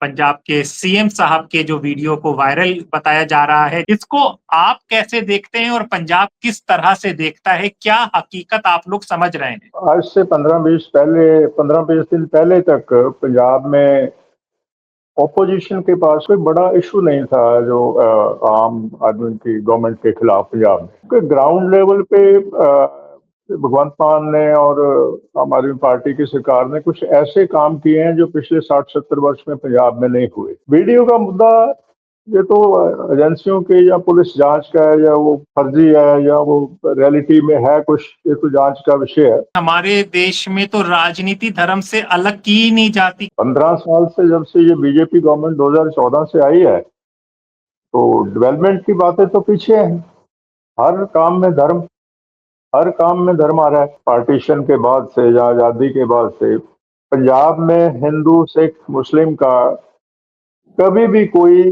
पंजाब के सीएम साहब के जो वीडियो को वायरल बताया जा रहा है, इसको आप कैसे देखते हैं और पंजाब किस तरह से देखता है? क्या हकीकत आप लोग समझ रहे हैं? आज से 15-20 दिन पहले तक पंजाब में ऑपोजिशन के पास कोई बड़ा इशू नहीं था जो आम आदमी की गवर्नमेंट के खिलाफ पंजाब में। ग्राउंड लेवल पे भगवंत मान ने और आम आदमी पार्टी की सरकार ने कुछ ऐसे काम किए हैं जो पिछले 60-70 वर्ष में पंजाब में नहीं हुए। वीडियो का मुद्दा ये तो एजेंसियों के या पुलिस जांच का है, या वो फर्जी है या वो रियलिटी में है कुछ, ये तो जांच का विषय है। हमारे देश में तो राजनीति धर्म से अलग की ही नहीं जाती। 15 साल से जब से ये बीजेपी गवर्नमेंट 2014 से आई है, तो डेवलपमेंट की बातें तो पीछे हैं। हर काम में धर्म आ रहा है। पार्टीशन के बाद से या आजादी के बाद से पंजाब में हिंदू सिख मुस्लिम का कभी भी कोई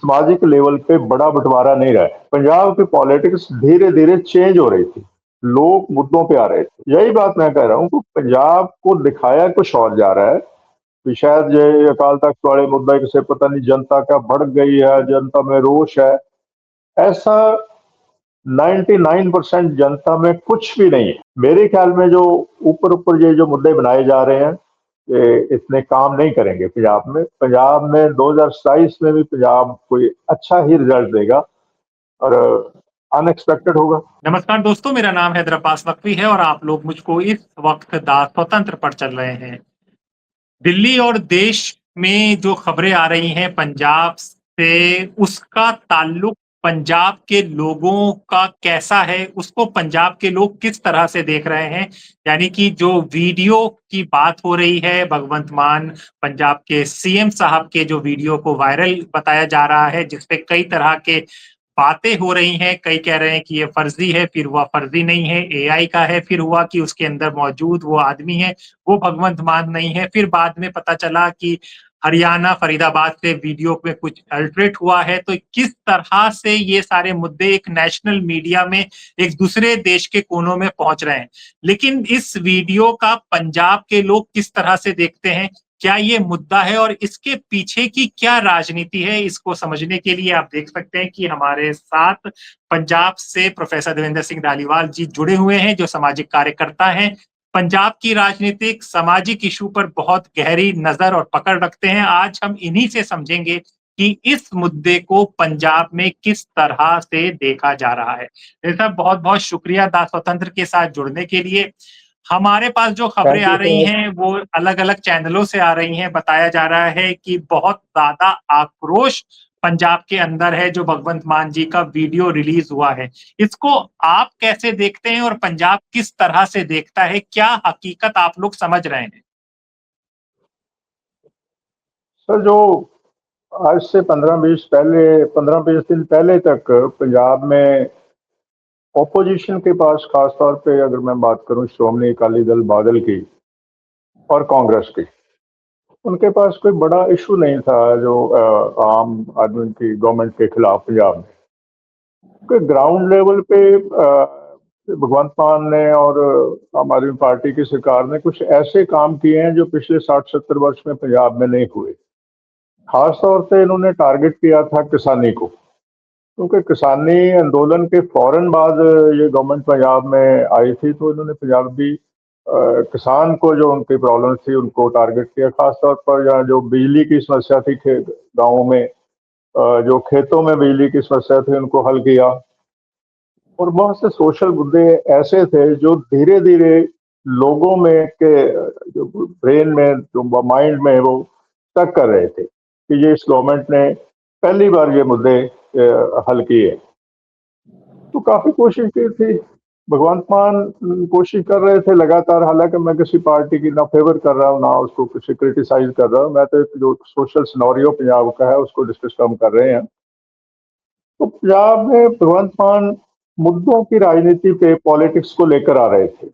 सामाजिक लेवल पे बड़ा बंटवारा नहीं रहा है। पंजाब की पॉलिटिक्स धीरे धीरे चेंज हो रही थी, लोग मुद्दों पे आ रहे थे। यही बात मैं कह रहा हूँ कि पंजाब को दिखाया कुछ और जा रहा है कि शायद ये अकाल तख्त वाले मुद्दा से पता नहीं जनता क्या बढ़ गई है, जनता में रोष है। ऐसा 99% जनता में कुछ भी नहीं है। मेरे ख्याल में जो ऊपर ऊपर ये जो मुद्दे बनाए जा रहे हैं, ये इतने काम नहीं करेंगे पंजाब में। 2027 में भी पंजाब कोई अच्छा ही रिजल्ट देगा और अनएक्सपेक्टेड होगा। नमस्कार दोस्तों, मेरा नाम हैदर अब्बास नकवी है और आप लोग मुझको इस वक्त दा स्वतंत्र पर चल रहे हैं। दिल्ली और देश में जो खबरें आ रही हैं पंजाब से, उसका ताल्लुक पंजाब के लोगों का कैसा है, उसको पंजाब के लोग किस तरह से देख रहे हैं? यानी कि जो वीडियो की बात हो रही है, भगवंत मान पंजाब के सीएम साहब के जो वीडियो को वायरल बताया जा रहा है, जिसपे कई तरह के बातें हो रही हैं। कई कह रहे हैं कि ये फर्जी है, फिर हुआ फर्जी नहीं है, एआई का है, फिर हुआ कि उसके अंदर मौजूद वो आदमी है, वो भगवंत मान नहीं है। फिर बाद में पता चला कि हरियाणा फरीदाबाद से वीडियो में कुछ अल्टरेट हुआ है। तो किस तरह से ये सारे मुद्दे एक नेशनल मीडिया में एक दूसरे देश के कोनों में पहुंच रहे हैं, लेकिन इस वीडियो का पंजाब के लोग किस तरह से देखते हैं? क्या ये मुद्दा है और इसके पीछे की क्या राजनीति है? इसको समझने के लिए आप देख सकते हैं कि हमारे साथ पंजाब से प्रोफेसर देवेंद्र सिंह धालीवाल जी जुड़े हुए हैं, जो सामाजिक कार्यकर्ता हैं, पंजाब की राजनीतिक सामाजिक इशू पर बहुत गहरी नजर और पकड़ रखते हैं। आज हम इन्हीं से समझेंगे कि इस मुद्दे को पंजाब में किस तरह से देखा जा रहा है। साहब, बहुत बहुत शुक्रिया दा स्वतंत्र के साथ जुड़ने के लिए। हमारे पास जो खबरें थैंक आ यू रही सर। हैं वो अलग अलग चैनलों से आ रही हैं। बताया जा रहा है कि बहुत ज्यादा आक्रोश पंजाब के अंदर है जो भगवंत मान जी का वीडियो रिलीज हुआ है। इसको आप कैसे देखते हैं और पंजाब किस तरह से देखता है? क्या हकीकत आप लोग समझ रहे हैं? सर, जो आज से 15-20 दिन पहले तक पंजाब में ऑपोजिशन के पास, खासतौर पे अगर मैं बात करूं श्रोमणी अकाली दल बादल की और कांग्रेस की, उनके पास कोई बड़ा इशू नहीं था जो आम आदमी की गवर्नमेंट के खिलाफ पंजाब में। ग्राउंड लेवल पे भगवंत मान ने और आम आदमी पार्टी की सरकार ने कुछ ऐसे काम किए हैं जो पिछले 60-70 वर्ष में पंजाब में नहीं हुए। खासतौर से इन्होंने टारगेट किया था किसानी को, क्योंकि किसानी आंदोलन के फौरन बाद ये गवर्नमेंट पंजाब में आई थी, तो इन्होंने पंजाबी किसान को जो उनकी प्रॉब्लम थी उनको टारगेट किया। खासतौर पर यहाँ जो बिजली की समस्या थी गाँव में, जो खेतों में बिजली की समस्या थी, उनको हल किया। और बहुत से सोशल मुद्दे ऐसे थे जो धीरे धीरे लोगों में के जो ब्रेन में, जो माइंड में, वो तक कर रहे थे कि ये इस गवर्नमेंट ने पहली बार ये मुद्दे हल किए। तो काफी कोशिश की थी, भगवंत मान कोशिश कर रहे थे लगातार। हालांकि मैं किसी पार्टी की ना फेवर कर रहा हूँ ना उसको किसी क्रिटिसाइज कर रहा हूँ, मैं तो जो सोशल सिनेरियो पंजाब का है उसको डिस्कस हम कर रहे हैं। तो पंजाब में भगवंत मान मुद्दों की राजनीति पे, पॉलिटिक्स को लेकर आ रहे थे।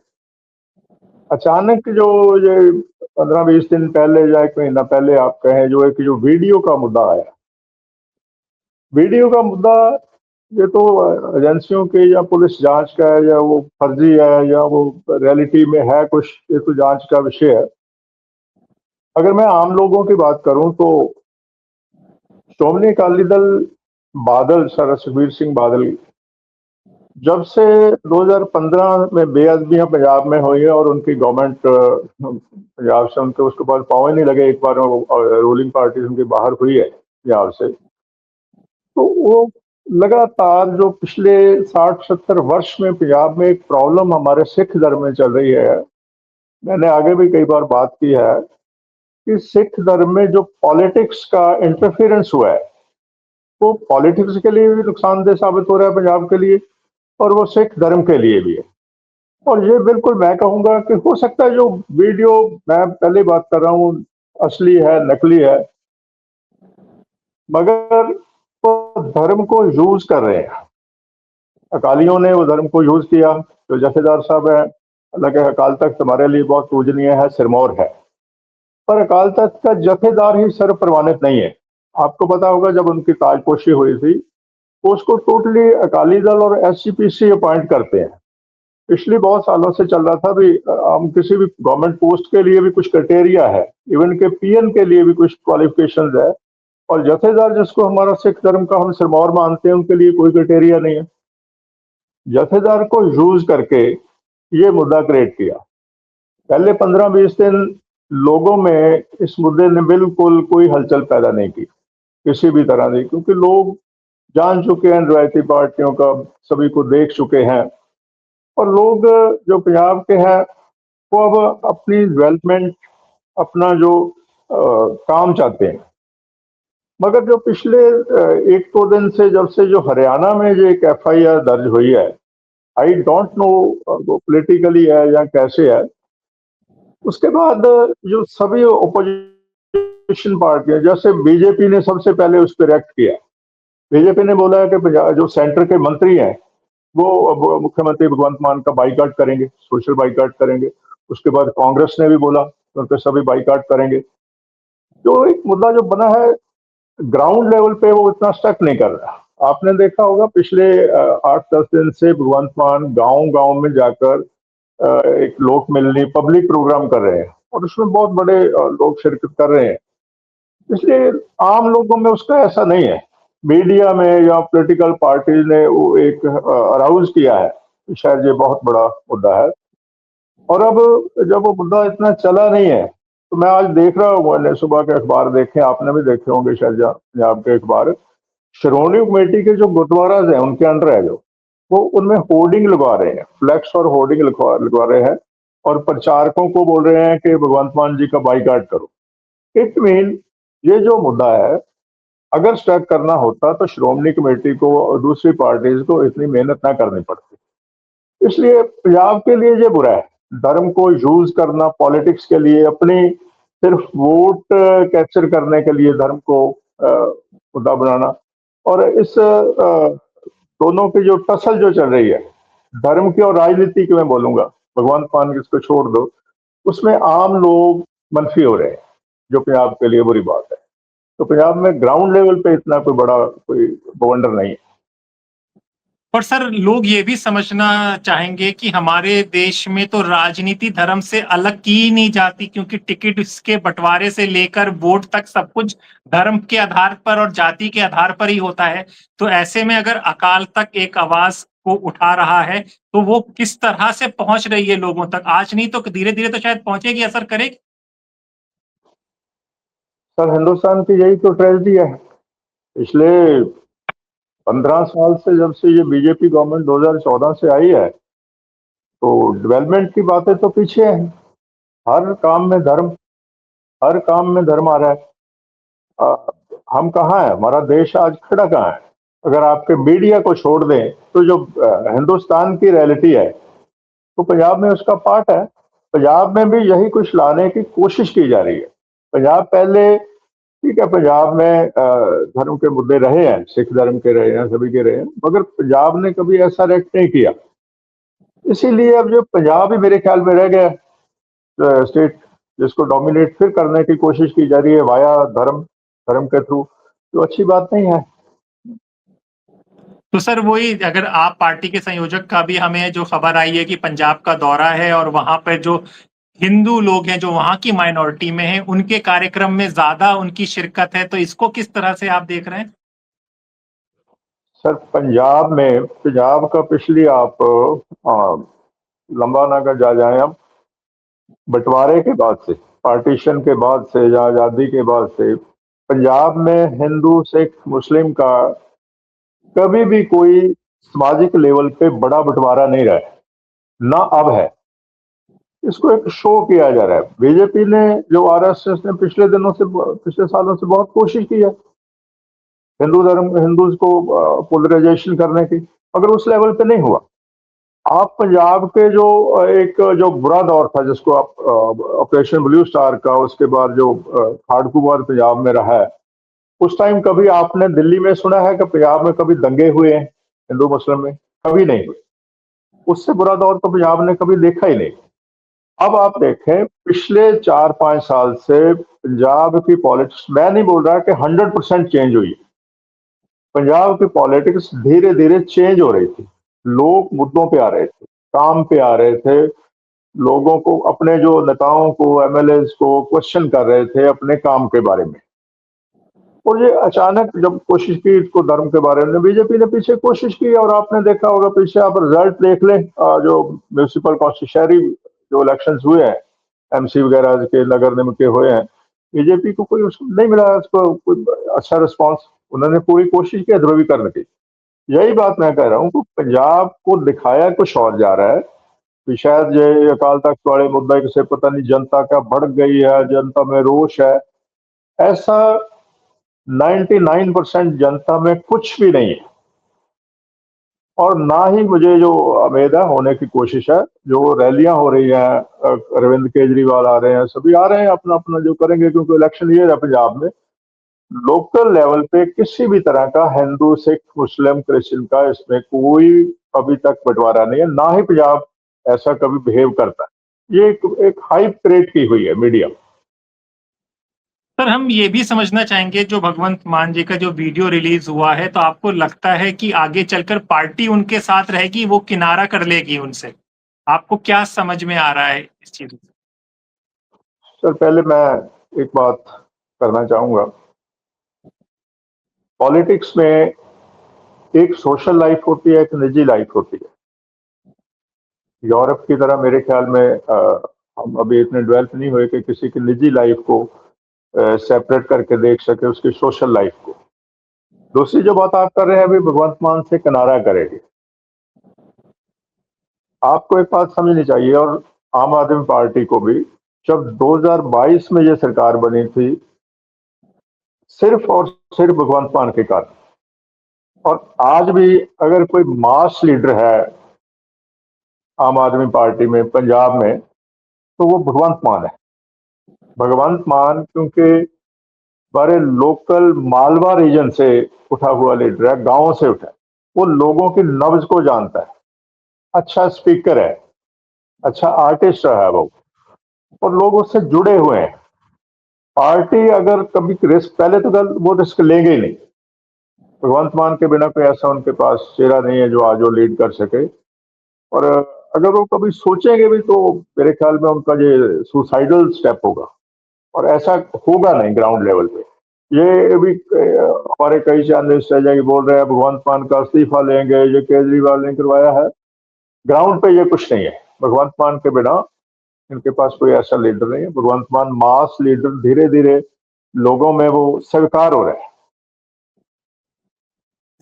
अचानक जो ये 15-20 दिन पहले या एक महीना पहले आप कहें, जो एक जो वीडियो का मुद्दा आया, वीडियो का मुद्दा ये तो एजेंसियों के या पुलिस जांच का है, या वो फर्जी है या वो रियलिटी में है कुछ, ये तो जांच का विषय है। अगर मैं आम लोगों की बात करूं तो श्रोमणी अकाली दल बादल, सर सुखबीर सिंह बादल, जब से 2015 में बेअदबियां पंजाब में हुई है और उनकी गवर्नमेंट पंजाब से उनके उसके बाद पाँव ही नहीं लगे, एक बार रूलिंग पार्टी उनकी बाहर हुई है पंजाब से, तो वो लगातार जो पिछले 60-70 वर्ष में पंजाब में एक प्रॉब्लम हमारे सिख धर्म में चल रही है, मैंने आगे भी कई बार बात की है कि सिख धर्म में जो पॉलिटिक्स का इंटरफेरेंस हुआ है वो पॉलिटिक्स के लिए भी नुकसानदेह साबित हो रहा है पंजाब के लिए, और वो सिख धर्म के लिए भी है। और ये बिल्कुल मैं कहूंगा कि हो सकता है जो वीडियो मैं पहले बात कर रहा हूँ असली है, नकली है, मगर वो धर्म को यूज कर रहे हैं। अकालियों ने वो धर्म को यूज किया। जो जथेदार साहब है, हालांकि अकाल तख्त हमारे लिए बहुत पूजनीय है, सिरमौर है, पर अकाल तख्त का जथेदार ही सर्व प्रमाणित नहीं है। आपको पता होगा जब उनकी ताजपोशी हुई थी तो उसको टोटली अकाली दल और एसजीपीसी अपॉइंट करते हैं। पिछले बहुत सालों से चल रहा था भी हम किसी भी गवर्नमेंट पोस्ट के लिए भी कुछ क्राइटेरिया है, इवन के पीएन के लिए भी कुछ क्वालिफिकेशंस है, और जथेदार जिसको हमारा सिख धर्म का हम सिरमौर मानते हैं उनके लिए कोई क्राइटेरिया नहीं है। जथेदार को यूज करके ये मुद्दा क्रिएट किया। पहले 15-20 दिन लोगों में इस मुद्दे ने बिल्कुल कोई हलचल पैदा नहीं की किसी भी तरह की, क्योंकि लोग जान चुके हैं रवायती पार्टियों का, सभी को देख चुके हैं, और लोग जो पंजाब के हैं वो अब अपनी डेवलपमेंट, अपना जो काम चाहते हैं। मगर जो पिछले 1-2 दिन से जब से जो हरियाणा में जो एक एफआईआर दर्ज हुई है, आई डोंट नो वो पॉलिटिकली है या कैसे है, उसके बाद जो सभी ओपोजिशन पार्टियां, जैसे बीजेपी ने सबसे पहले उस पर रिएक्ट किया। बीजेपी ने बोला है कि जो सेंटर के मंत्री हैं वो अब मुख्यमंत्री भगवंत मान का बाइकआउट करेंगे, सोशल बाइकआउट करेंगे। उसके बाद कांग्रेस ने भी बोला उनके सभी बाइकआउट करेंगे। जो एक मुद्दा जो बना है ग्राउंड लेवल पे वो इतना स्टक नहीं कर रहा। आपने देखा होगा पिछले 8-10 दिन से भगवंत मान गांव गांव में जाकर एक लोक मिलनी पब्लिक प्रोग्राम कर रहे हैं, और उसमें बहुत बड़े लोग शिरकत कर रहे हैं। इसलिए आम लोगों में उसका ऐसा नहीं है। मीडिया में या पॉलिटिकल पार्टी ने वो एक अराउज किया है, शायद ये बहुत बड़ा मुद्दा है। और अब जब वो मुद्दा इतना चला नहीं है, तो मैं आज देख रहा हूँ, मैंने सुबह के अखबार देखे, आपने भी देखे होंगे शायद पंजाब के अखबार, श्रोमणी कमेटी के जो गुरुद्वारा हैं उनके अंडर है जो, वो उनमें होर्डिंग लगवा रहे हैं, फ्लैक्स और होर्डिंग लगवा रहे हैं, और प्रचारकों को बोल रहे हैं कि भगवंत मान जी का बाइकआउट करो। इट मीन ये जो मुद्दा है अगर स्टक करना होता तो श्रोमणी कमेटी को और दूसरी पार्टीज को इतनी मेहनत ना करनी पड़ती। इसलिए पंजाब के लिए ये बुरा है, धर्म को यूज करना पॉलिटिक्स के लिए, अपनी सिर्फ वोट कैप्चर करने के लिए धर्म को मुद्दा बनाना। और इस दोनों की जो टसल जो चल रही है, धर्म की और राजनीति की, मैं बोलूंगा भगवंत मान इसको छोड़ दो, उसमें आम लोग मनफी हो रहे हैं, जो पंजाब के लिए बुरी बात है। तो पंजाब में ग्राउंड लेवल पे इतना कोई बड़ा कोई बवंडर नहीं है। और सर लोग ये भी समझना चाहेंगे कि हमारे देश में तो राजनीति धर्म से अलग की ही नहीं जाती, क्योंकि टिकट इसके बंटवारे से लेकर वोट तक सब कुछ धर्म के आधार पर और जाति के आधार पर ही होता है। तो ऐसे में अगर अकाल तक एक आवाज को उठा रहा है तो वो किस तरह से पहुंच रही है लोगों तक, आज नहीं तो धीरे धीरे तो शायद पहुंचेगी, असर करेगी। सर हिंदुस्तान की यही तो ट्रेजेडी है। पिछले 15 साल से जब से ये बीजेपी गवर्नमेंट 2014 से आई है, तो डेवलपमेंट की बातें तो पीछे हैं। हर काम में धर्म, हर काम में धर्म आ रहा है। हम कहाँ हैं, हमारा देश आज खड़ा कहाँ है? अगर आपके मीडिया को छोड़ दें तो जो हिंदुस्तान की रियलिटी है तो पंजाब में उसका पार्ट है। पंजाब में भी यही कुछ लाने की कोशिश की जा रही है। पंजाब पहले ठीक है, पंजाब में धर्म के मुद्दे रहे हैं, सिख धर्म के रहे हैं, सभी के रहे हैं, मगर पंजाब ने कभी ऐसा रिएक्ट नहीं किया। इसीलिए अब जो पंजाब ही मेरे ख्याल में रह गया स्टेट जिसको डोमिनेट फिर करने की कोशिश की जा रही है वाया धर्म, धर्म के थ्रू, तो अच्छी बात नहीं है। तो सर वही, अगर आप पार्टी के संयोजक का भी हमें जो खबर आई है कि पंजाब का दौरा है और वहां पर जो हिंदू लोग हैं जो वहाँ की माइनॉरिटी में हैं, उनके कार्यक्रम में ज़्यादा उनकी शिरकत है, तो इसको किस तरह से आप देख रहे हैं? सर पंजाब का पिछली आप लंबा ना कर जा जाए हम, बंटवारे के बाद से, पार्टीशन के बाद से या आज़ादी के बाद से पंजाब में हिंदू सिख मुस्लिम का कभी भी कोई सामाजिक लेवल पे बड़ा बंटवारा नहीं रहा है, ना अब है। इसको एक शो किया जा रहा है। बीजेपी ने, जो आरएसएस ने पिछले सालों से बहुत कोशिश की है हिंदू को पोलराइजेशन करने की, मगर उस लेवल पे नहीं हुआ। आप पंजाब के जो बुरा दौर था, जिसको आप ऑपरेशन ब्लू स्टार का, उसके बाद जो खाड़कू वार पंजाब में रहा है, उस टाइम कभी आपने दिल्ली में सुना है कि पंजाब में कभी दंगे हुए हैं हिंदू मुस्लिम में? कभी नहीं हुए। उससे बुरा दौर तो पंजाब ने कभी देखा ही नहीं। अब आप देखें, पिछले 4-5 साल से पंजाब की पॉलिटिक्स, मैं नहीं बोल रहा कि 100% चेंज हुई, पंजाब की पॉलिटिक्स धीरे धीरे चेंज हो रही थी। लोग मुद्दों पे आ रहे थे, काम पे आ रहे थे, लोगों को, अपने जो नेताओं को, एमएलए को क्वेश्चन कर रहे थे अपने काम के बारे में। और ये अचानक जब कोशिश की इसको धर्म के बारे में, बीजेपी ने पीछे कोशिश की, और आपने देखा होगा पीछे, आप रिजल्ट देख लें, जो म्यूनिसिपल कौंसिल शहरी जो इलेक्शन हुए हैं, एमसी वगैरह के नगर निगम के हुए हैं, बीजेपी को कोई उसको नहीं मिला, उसको कोई अच्छा रिस्पॉन्स। उन्होंने पूरी कोशिश की ध्रुवीकरण की। यही बात मैं कह रहा हूँ कि पंजाब को दिखाया कुछ और जा रहा है कि शायद ये अकाल तख्त वाले मुद्दा से पता नहीं जनता का भड़क गई है, जनता में रोष है। ऐसा 99% जनता में कुछ भी नहीं है, और ना ही मुझे जो उम्मीद है, होने की कोशिश है। जो रैलियां हो रही हैं, अरविंद केजरीवाल आ रहे हैं, सभी आ रहे हैं, अपना अपना जो करेंगे, क्योंकि इलेक्शन ये है पंजाब में। लोकल लेवल पे किसी भी तरह का हिंदू सिख मुस्लिम क्रिश्चियन का इसमें कोई अभी तक बंटवारा नहीं है, ना ही पंजाब ऐसा कभी बिहेव करता है। ये एक हाइप क्रिएट की हुई है मीडिया। सर, हम ये भी समझना चाहेंगे, जो भगवंत मान जी का जो वीडियो रिलीज हुआ है, तो आपको लगता है कि आगे चलकर पार्टी उनके साथ रहेगी, वो किनारा कर लेगी उनसे? आपको क्या समझ में आ रहा है इस चीज़ में? सर पहले मैं एक बात करना चाहूंगा। पॉलिटिक्स में एक सोशल लाइफ होती है, एक निजी लाइफ होती है। यूरोप की तरह मेरे ख्याल में हम अभी इतने डेवलप नहीं हुए कि किसी की निजी लाइफ को सेपरेट करके देख सके उसकी सोशल लाइफ को। दूसरी जो बात आप कर रहे हैं, अभी भगवंत मान से किनारा करेगी। आपको एक बात समझनी चाहिए, और आम आदमी पार्टी को भी, जब 2022 में ये सरकार बनी थी, सिर्फ और सिर्फ भगवंत मान के कारण। और आज भी अगर कोई मास लीडर है आम आदमी पार्टी में पंजाब में, तो वो भगवंत मान है। भगवंत मान क्योंकि हमारे लोकल मालवा रीजन से उठा हुआ लीडर है, गांव से उठा है। वो लोगों की नब्ज को जानता है, अच्छा स्पीकर है, अच्छा आर्टिस्ट रहा है वो, और लोग उससे जुड़े हुए हैं। पार्टी अगर कभी रिस्क, पहले तो वो रिस्क लेंगे ही नहीं। भगवंत मान के बिना कोई ऐसा उनके पास चेहरा नहीं है जो आज वो लीड कर सके। और अगर वो कभी सोचेंगे भी, तो मेरे ख्याल में उनका ये सुसाइडल स्टेप होगा, और ऐसा होगा नहीं ग्राउंड लेवल पे। ये भी हमारे कई चैनल जाके बोल रहे हैं भगवंत मान का इस्तीफा लेंगे, ये केजरीवाल ने करवाया है। ग्राउंड पे ये कुछ नहीं है। भगवंत मान के बिना इनके पास कोई ऐसा लीडर नहीं है। भगवंत मान मास लीडर धीरे धीरे लोगों में वो स्वीकार हो रहे हैं।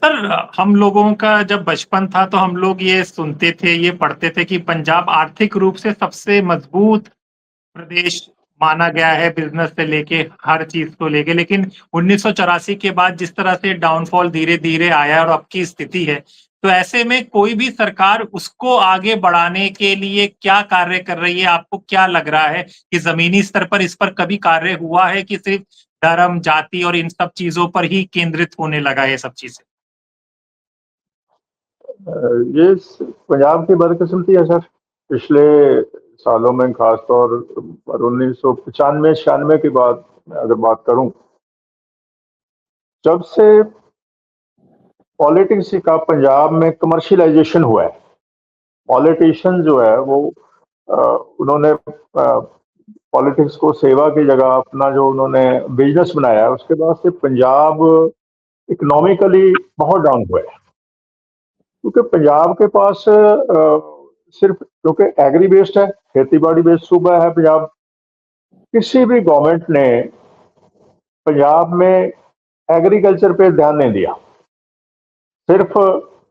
सर, हम लोगों का जब बचपन था तो हम लोग ये सुनते थे, ये पढ़ते थे कि पंजाब आर्थिक रूप से सबसे मजबूत प्रदेश माना गया है, बिजनेस से लेके हर चीज को लेके। लेकिन 1984 के बाद जिस तरह से डाउनफॉल धीरे धीरे आया और अब की स्थिति है, तो ऐसे में कोई भी सरकार उसको आगे बढ़ाने के लिए क्या कार्य कर रही है? आपको क्या लग रहा है कि जमीनी स्तर पर इस पर कभी कार्य हुआ है कि सिर्फ धर्म जाति और इन सब चीजों पर ही केंद्रित होने लगा है सब चीजें? ये पंजाब की बदकिस्मती है सर। पिछले सालों में, खासतौर पर 1995-96 के बाद अगर बात करूं, जब से पॉलिटिक्स का पंजाब में कमर्शियलाइजेशन हुआ है, पॉलिटिशियन जो है वो उन्होंने पॉलिटिक्स को सेवा की जगह अपना जो उन्होंने बिजनेस बनाया है, उसके बाद से पंजाब इकोनॉमिकली बहुत डाउन हुआ है। क्योंकि पंजाब के पास सिर्फ क्योंकि एग्री बेस्ड है, खेती बाड़ी बेस्ड सूबा है पंजाब, किसी भी गवर्नमेंट ने पंजाब में एग्रीकल्चर पे ध्यान नहीं दिया। सिर्फ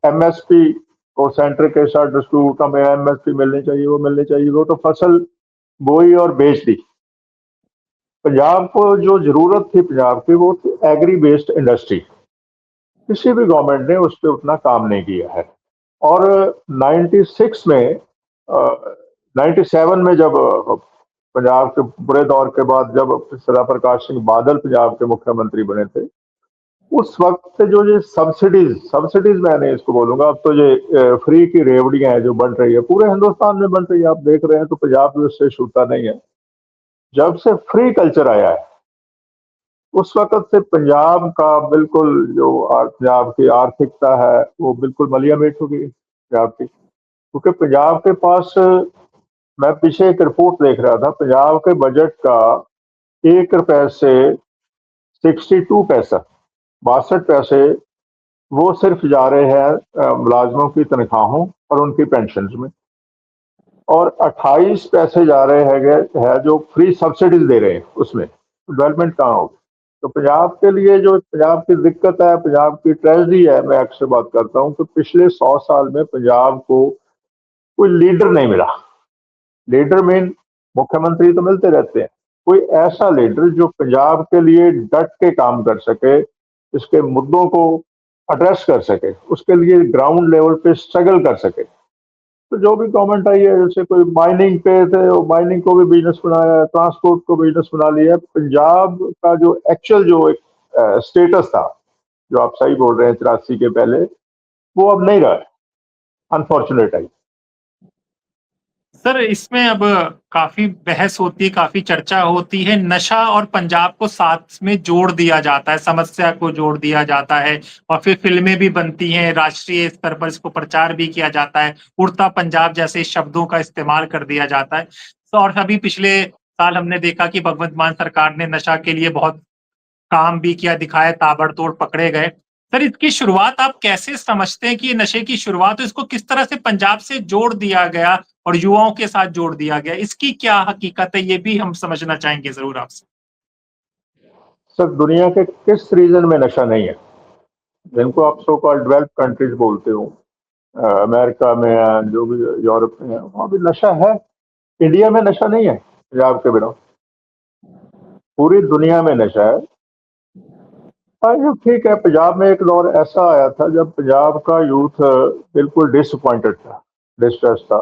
एमएसपी को सेंटर के साथ डिस्ट्रीब्यूट हमें एमएसपी मिलनी चाहिए, वो मिलनी चाहिए, वो तो फसल बोई और बेच दी। पंजाब को जो जरूरत थी पंजाब की, वो थी एग्री बेस्ड इंडस्ट्री। किसी भी गवर्नमेंट ने उस पर उतना काम नहीं किया है। और 96 में 97 में जब पंजाब के बुरे दौर के बाद जब सरदार प्रकाश सिंह बादल पंजाब के मुख्यमंत्री बने थे, उस वक्त जो ये सब्सिडीज मैंने इसको बोलूंगा, अब तो ये फ्री की रेवड़ियां हैं जो बन रही है, पूरे हिंदुस्तान में बन रही है, आप देख रहे हैं, तो पंजाब भी उससे छूटा नहीं है। जब से फ्री कल्चर आया है, उस वक्त से पंजाब का बिल्कुल जो पंजाब की आर्थिकता है वो बिल्कुल मलियामेट हो गई पंजाब की। क्योंकि पंजाब के पास, मैं पीछे एक रिपोर्ट देख रहा था, पंजाब के बजट का 1 रुपए से 62 पैसा 62 पैसे वो सिर्फ जा रहे हैं मुलाजमों की तनख्वाहों और उनकी पेंशन में, और 28 पैसे जा रहे हैं जो फ्री सब्सिडीज दे रहे हैं, उसमें डेवलपमेंट कहाँ होगी। तो पंजाब के लिए जो पंजाब की दिक्कत है, पंजाब की ट्रेजेडी है, मैं अक्सर बात करता हूँ कि पिछले 100 साल में पंजाब को कोई लीडर नहीं मिला। लीडर मीन मुख्यमंत्री तो मिलते रहते हैं, कोई ऐसा लीडर जो पंजाब के लिए डट के काम कर सके, इसके मुद्दों को एड्रेस कर सके, उसके लिए ग्राउंड लेवल पे स्ट्रगल कर सके। तो जो भी गवर्नमेंट आई है, जैसे कोई माइनिंग पे थे, वो माइनिंग को भी बिजनेस बनाया, ट्रांसपोर्ट को बिजनेस बना लिया। पंजाब का जो एक्चुअल जो एक स्टेटस था, जो आप सही बोल रहे हैं 83 के पहले, वो अब नहीं रहा है, अनफॉर्चुनेट है। सर, इसमें अब काफ़ी बहस होती है, काफ़ी चर्चा होती है, नशा और पंजाब को साथ में जोड़ दिया जाता है, समस्या को जोड़ दिया जाता है और फिर फ़िल्में भी बनती हैं, राष्ट्रीय स्तर पर इसको प्रचार भी किया जाता है, उड़ता पंजाब जैसे शब्दों का इस्तेमाल कर दिया जाता है। और अभी पिछले साल हमने देखा कि भगवंत मान सरकार ने नशा के लिए बहुत काम भी किया, दिखाया, ताबड़तोड़ पकड़े गए। सर, इसकी शुरुआत आप कैसे समझते हैं कि ये नशे की शुरुआत, इसको किस तरह से पंजाब से जोड़ दिया गया और युवाओं के साथ जोड़ दिया गया? इसकी क्या हकीकत है, ये भी हम समझना चाहेंगे ज़रूर आपसे। सर, दुनिया के किस रीजन में नशा नहीं है, जिनको आप सो कॉल्ड डेवलप्ड कंट्रीज बोलते हो, अमेरिका में है, जो भी यूरोप में है, वहाँ भी नशा है। इंडिया में नशा नहीं है पंजाब के बिना, पूरी दुनिया में नशा है। जो ठीक है, पंजाब में एक दौर ऐसा आया था जब पंजाब का यूथ बिल्कुल डिसअपॉइंटेड था, डिस्ट्रेस था,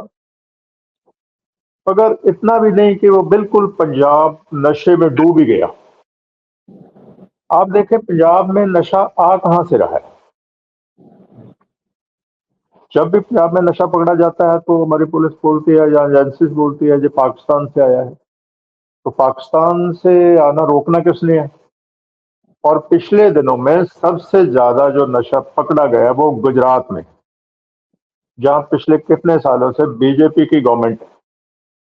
मगर इतना भी नहीं कि वो बिल्कुल पंजाब नशे में डूब ही गया। आप देखें पंजाब में नशा आ कहां से रहा है। जब भी पंजाब में नशा पकड़ा जाता है तो हमारी पुलिस बोलती है या एजेंसीज बोलती है जो पाकिस्तान से आया है। तो पाकिस्तान से आना रोकना किसने है? और पिछले दिनों में सबसे ज्यादा जो नशा पकड़ा गया वो गुजरात में, जहां पिछले कितने सालों से बीजेपी की गवर्नमेंट है।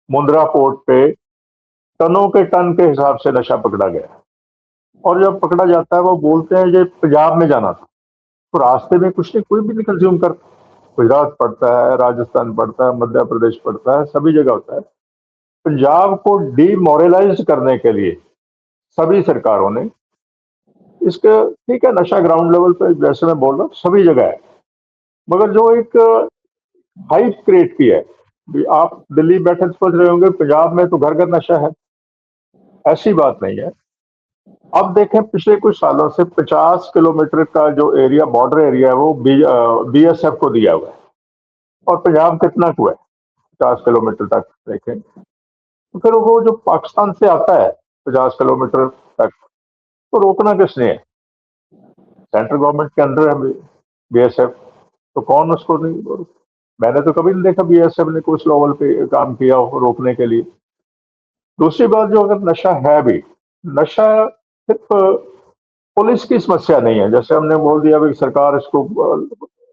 मुंद्रा पोर्ट पे टनों के टन के हिसाब से नशा पकड़ा गया, और जब पकड़ा जाता है वो बोलते हैं ये पंजाब में जाना था, तो रास्ते में कुछ नहीं, कोई भी नहीं कंज्यूम करता। गुजरात पड़ता है, राजस्थान पड़ता है, मध्य प्रदेश पड़ता है, सभी जगह होता है। पंजाब को डीमोरलाइज करने के लिए सभी सरकारों ने इसके, ठीक है, नशा ग्राउंड लेवल पे जैसे मैं बोल रहा हूँ सभी जगह है, मगर जो एक हाइप क्रिएट की है, आप दिल्ली बैठे सोच रहे होंगे पंजाब में तो घर घर नशा है, ऐसी बात नहीं है। अब देखें पिछले कुछ सालों से 50 किलोमीटर का जो एरिया, बॉर्डर एरिया है, वो बीएसएफ को दिया हुआ है, और पंजाब कितना हुआ है 50 किलोमीटर तक देखें, तो फिर वो जो पाकिस्तान से आता है 50 किलोमीटर तक, तो रोकना किसने है? सेंट्रल गवर्नमेंट के अंडर है बीएसएफ, तो कौन उसको नहीं, मैंने तो कभी नहीं देखा बीएसएफ ने कुछ लेवल पे काम किया हो रोकने के लिए। दूसरी बात, जो अगर नशा है भी, नशा सिर्फ पुलिस की समस्या नहीं है, जैसे हमने बोल दिया भाई सरकार इसको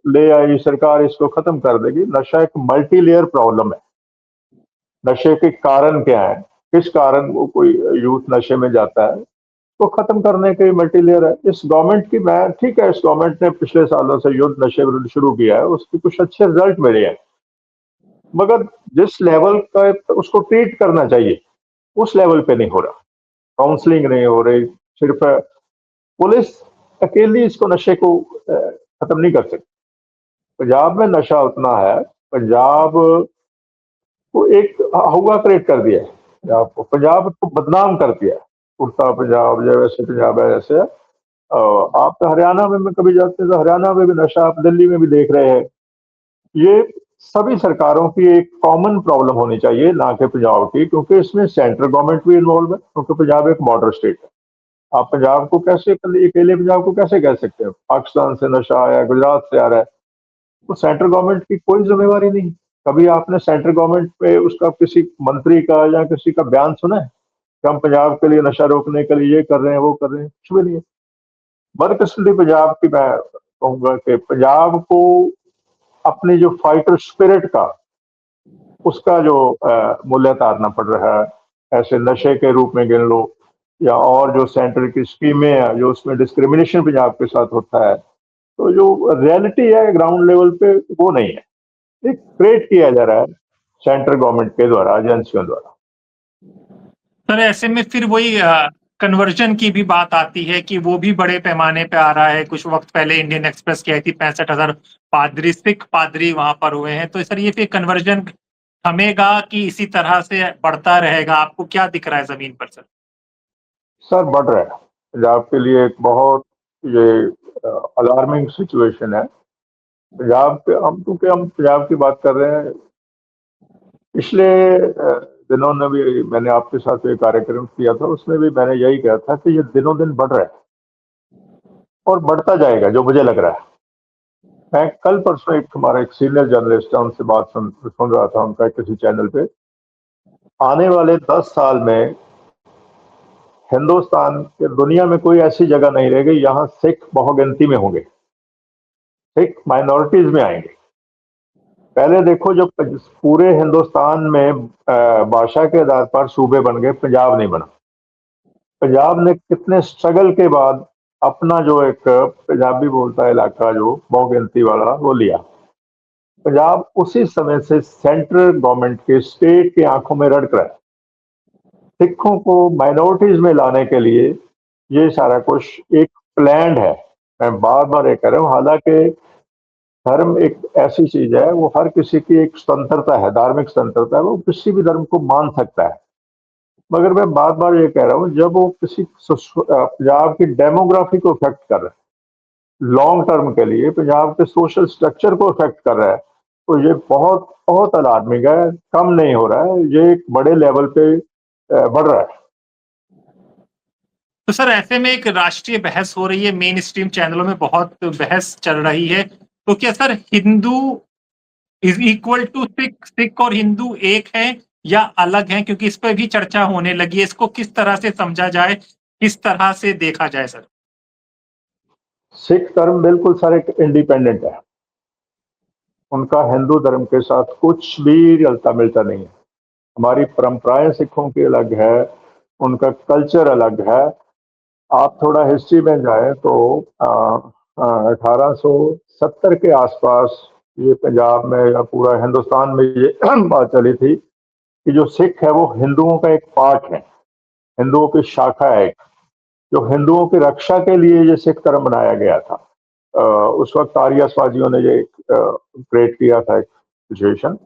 ले आई, सरकार इसको खत्म कर देगी। नशा एक मल्टी लेयर प्रॉब्लम है। नशे के कारण क्या है, किस कारण वो कोई यूथ नशे में जाता है, तो खत्म करने के मल्टी लेयर है। इस गवर्नमेंट की, मैं ठीक है, इस गवर्नमेंट ने पिछले सालों से युद्ध नशे विरुद्ध शुरू किया है, उसके कुछ अच्छे रिजल्ट मिले हैं, मगर जिस लेवल का उसको ट्रीट करना चाहिए उस लेवल पे नहीं हो रहा। काउंसलिंग नहीं हो रही, सिर्फ पुलिस अकेली इसको नशे को खत्म नहीं कर सकती। पंजाब में नशा उतना है, पंजाब को एक हुआ क्रिएट कर दिया है, पंजाब को बदनाम कर दिया है। उड़ता पंजाब, जो वैसे पंजाब है जैसे आप तो हरियाणा में कभी जाते हैं तो हरियाणा में भी नशा, आप दिल्ली में भी देख रहे हैं। ये सभी सरकारों की एक कॉमन प्रॉब्लम होनी चाहिए, ना कि पंजाब की, क्योंकि इसमें सेंट्रल गवर्नमेंट भी इन्वॉल्व है, क्योंकि पंजाब एक बॉर्डर स्टेट है। आप पंजाब को कैसे, अकेले पंजाब को कैसे कह सकते हैं? पाकिस्तान से नशा आया, गुजरात से आ रहा है, तो सेंट्रल गवर्नमेंट की कोई जिम्मेवारी नहीं। कभी आपने सेंट्रल गवर्नमेंट पे उसका किसी मंत्री का या किसी का बयान सुना है कि हम पंजाब के लिए नशा रोकने के लिए ये कर रहे हैं, वो कर रहे हैं? कुछ भी नहीं है। बदकिस्मती पंजाब की, मैं कहूंगा कि पंजाब को अपनी जो फाइटर स्पिरिट का, उसका जो मूल्य तारना पड़ रहा है। ऐसे नशे के रूप में गिन लो, या और जो सेंटर की स्कीमें हैं, जो उसमें डिस्क्रिमिनेशन पंजाब के साथ होता है, तो जो रियलिटी है ग्राउंड लेवल पे वो नहीं है। एक क्रिएट किया जा रहा है सेंट्रल गवर्नमेंट के द्वारा, एजेंसियों द्वारा। सर ऐसे में फिर वही कन्वर्जन की भी बात आती है कि वो भी बड़े पैमाने पे आ रहा है। कुछ वक्त पहले इंडियन एक्सप्रेस की आई थी, 65,000 पादरी, सिख पादरी वहां पर हुए हैं। तो सर ये फिर कन्वर्जन थमेगा कि इसी तरह से बढ़ता रहेगा? आपको क्या दिख रहा है जमीन पर सर? सर बढ़ रहा है, पंजाब के लिए एक बहुत ये अलार्मिंग सिचुएशन है। पंजाब पे हम, क्योंकि हम पंजाब की बात कर रहे हैं, पिछले दिनों में भी मैंने आपके साथ एक कार्यक्रम किया था, उसमें भी मैंने यही कहा था कि ये दिनों दिन बढ़ रहा है और बढ़ता जाएगा, जो मुझे लग रहा है। मैं कल परसों एक हमारा एक सीनियर जर्नलिस्ट है, उनसे बात सुन रहा था, उनका किसी चैनल पे। आने वाले 10 साल में हिंदुस्तान के दुनिया में कोई ऐसी जगह नहीं रहेगी यहाँ सिख बहुगिनती में होंगे, सिख माइनॉरिटीज में आएंगे। पहले देखो, जब पूरे हिंदुस्तान में भाषा के आधार पर सूबे बन गए, पंजाब नहीं बना। पंजाब ने कितने स्ट्रगल के बाद अपना जो एक पंजाबी बोलता इलाका जो बहुगिनती वाला वो लिया। पंजाब उसी समय से सेंट्रल गवर्नमेंट के, स्टेट की आंखों में रड़क रहा है। सिखों को माइनॉरिटीज में लाने के लिए ये सारा कुछ एक प्लान है। मैं बार बार ये कह रहा हूँ, हालांकि धर्म एक ऐसी चीज है, वो हर किसी की एक स्वतंत्रता है, धार्मिक स्वतंत्रता है, वो किसी भी धर्म को मान सकता है। मगर मैं बार बार ये कह रहा हूँ, जब वो किसी पंजाब की डेमोग्राफी को इफेक्ट कर रहा है, लॉन्ग टर्म के लिए पंजाब के सोशल स्ट्रक्चर को इफेक्ट कर रहा है, तो ये बहुत बहुत अलार्मिंग है। कम नहीं हो रहा है, ये एक बड़े लेवल पे बढ़ रहा है। तो सर ऐसे में एक राष्ट्रीय बहस हो रही है, मेन स्ट्रीम चैनलों में बहुत बहस चल रही है। तो क्या sir Hindu is equal to Sikh, Sikh और हिंदू एक है या अलग है? क्योंकि इस पर भी चर्चा होने लगी है। इसको किस तरह से समझा जाए, किस तरह से देखा जाए सर? सिख धर्म बिल्कुल सारे इंडिपेंडेंट है, उनका हिंदू धर्म के साथ कुछ भी रलता मिलता नहीं है। हमारी परंपराएं सिखों की अलग है, उनका कल्चर अलग है। आप थोड़ा हिस्ट्री में जाएं तो 1870 के आसपास ये पंजाब में या पूरा हिंदुस्तान में ये बात चली थी कि जो सिख है वो हिंदुओं का एक पार्ट है, हिंदुओं की शाखा है, जो हिंदुओं की रक्षा के लिए ये सिख धर्म बनाया गया था। उस वक्त आर्य स्वाजियों ने ये क्रिएट किया था एक सिचुएशन,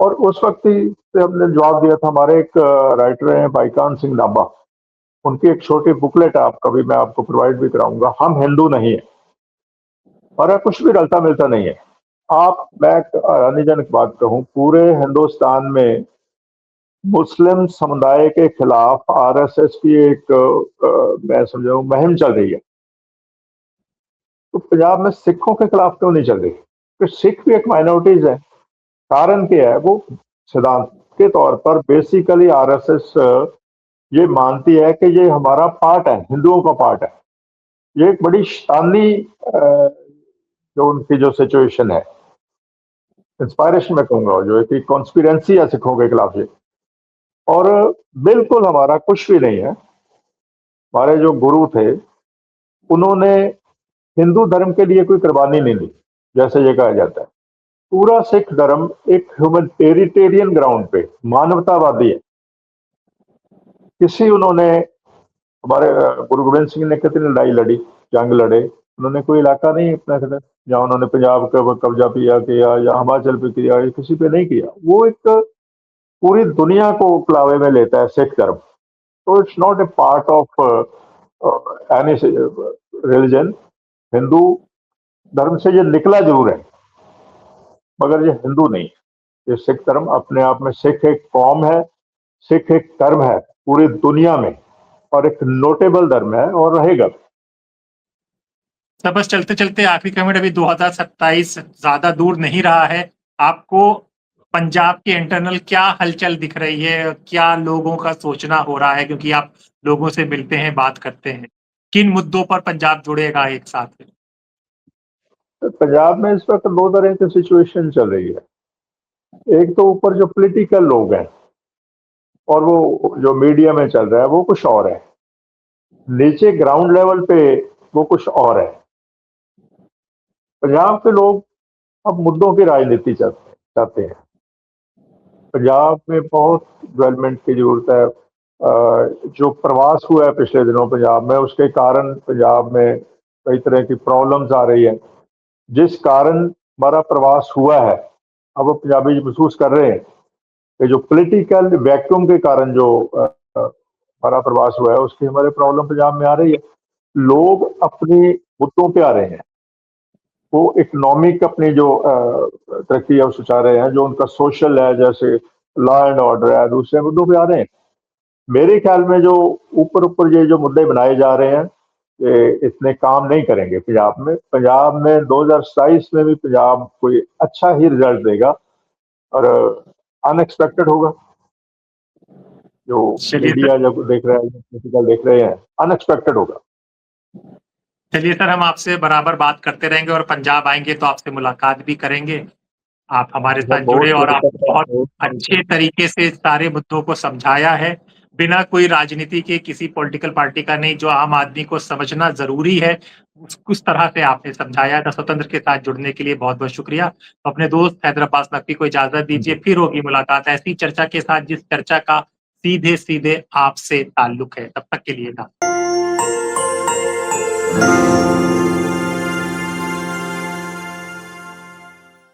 और उस वक्त ही से हमने जवाब दिया था। हमारे एक राइटर हैं भाईकान सिंह नाभा, उनकी एक छोटी बुकलेट है, आप कभी मैं आपको प्रोवाइड भी कराऊंगा, हम हिंदू नहीं है। और कुछ भी रलता मिलता नहीं है। आप, मैं हैरानीजनक बात कहूं, पूरे हिंदुस्तान में मुस्लिम समुदाय के खिलाफ आरएसएस की एक मैं समझाऊं मुहिम चल रही है, तो पंजाब में सिखों के खिलाफ क्यों नहीं चल रही? तो सिख भी एक माइनॉरिटीज है। कारण क्या है? वो सिद्धांत के तौर पर बेसिकली आरएसएस ये मानती है कि ये हमारा पार्ट है, हिंदुओं का पार्ट है। ये एक बड़ी शैतानी जो उनकी जो सिचुएशन है, इंस्पायरेशन मैं कहूंगा, जो एक कॉन्स्पिरेंसी है सिखों के खिलाफ। ये और बिल्कुल हमारा कुछ भी नहीं है। हमारे जो गुरु थे, उन्होंने हिंदू धर्म के लिए कोई कुर्बानी नहीं दी, जैसे ये कहा जाता है। पूरा सिख धर्म एक ह्यूमैनिटेरियन ग्राउंड पे मानवतावादी है। किसी उन्होंने हमारे गुरु गोविंद सिंह ने कितनी लड़ाई लड़ी, जंग लड़े, उन्होंने कोई इलाका नहीं अपना खड़ा जहाँ उन्होंने पंजाब का कब्जा किया या हिमाचल पे किया या किसी पे नहीं किया। वो एक पूरी दुनिया को उपलावे में लेता है सिख धर्म। तो it's not a part of any religion. Hindu धर्म से ये निकला जरूर है, मगर ये हिंदू नहीं है। ये सिख धर्म अपने आप में, सिख एक कौम है, सिख एक धर्म है पूरी दुनिया में, और एक नोटेबल धर्म है और रहेगा। तो बस चलते चलते आखिरी कमेंट, अभी 2027 ज्यादा दूर नहीं रहा है, आपको पंजाब के इंटरनल क्या हलचल दिख रही है, क्या लोगों का सोचना हो रहा है, क्योंकि आप लोगों से मिलते हैं, बात करते हैं, किन मुद्दों पर पंजाब जुड़ेगा एक साथ? तो पंजाब में इस वक्त दो तरह की सिचुएशन चल रही है। एक तो ऊपर जो पॉलिटिकल लोग हैं और वो जो मीडिया में चल रहा है वो कुछ और है, नीचे ग्राउंड लेवल पे वो कुछ और है। पंजाब के लोग अब मुद्दों की राजनीति चाहते हैं। पंजाब में बहुत डेवलपमेंट की जरूरत है। जो प्रवास हुआ है पिछले दिनों पंजाब में, उसके कारण पंजाब में कई तरह की प्रॉब्लम्स आ रही है। जिस कारण हमारा प्रवास हुआ है, अब वो पंजाबी महसूस कर रहे हैं कि जो पॉलिटिकल वैक्यूम के कारण जो हमारा प्रवास हुआ है, उसकी हमारे प्रॉब्लम पंजाब में आ रही है। लोग अपने मुद्दों पे आ रहे हैं। वो इकोनॉमिक अपनी जो तरक्की है उसे चाह रहे हैं, जो उनका सोशल है, जैसे लॉ एंड ऑर्डर है, दूसरे मुद्दों पे आ रहे हैं। मेरे ख्याल में जो ऊपर ऊपर ये जो मुद्दे बनाए जा रहे हैं, ये इतने काम नहीं करेंगे पंजाब में। पंजाब में 2027 में भी पंजाब कोई अच्छा ही रिजल्ट देगा, और अनएक्सपेक्टेड होगा। जो चलिए सर, मीडिया जब देख रहा है, पॉलिटिकल देख रहे हैं, अनएक्सपेक्टेड होगा। चलिए सर, हम आपसे बराबर बात करते रहेंगे और पंजाब आएंगे तो आपसे मुलाकात भी करेंगे। आप हमारे अच्छा, साथ जुड़े बहुत और आप बरकत है, बहुत बहुत अच्छे तरीके से सारे मुद्दों को समझाया है, बिना कोई राजनीति के, किसी पॉलिटिकल पार्टी का नहीं, जो आम आदमी को समझना जरूरी है, उस तरह से आपने समझाया। था स्वतंत्र के साथ जुड़ने के लिए बहुत बहुत शुक्रिया। अपने दोस्त हैदराबाद नकवी को इजाजत दीजिए, फिर होगी मुलाकात ऐसी चर्चा के साथ जिस चर्चा का सीधे सीधे आपसे ताल्लुक है। तब तक के लिए ना।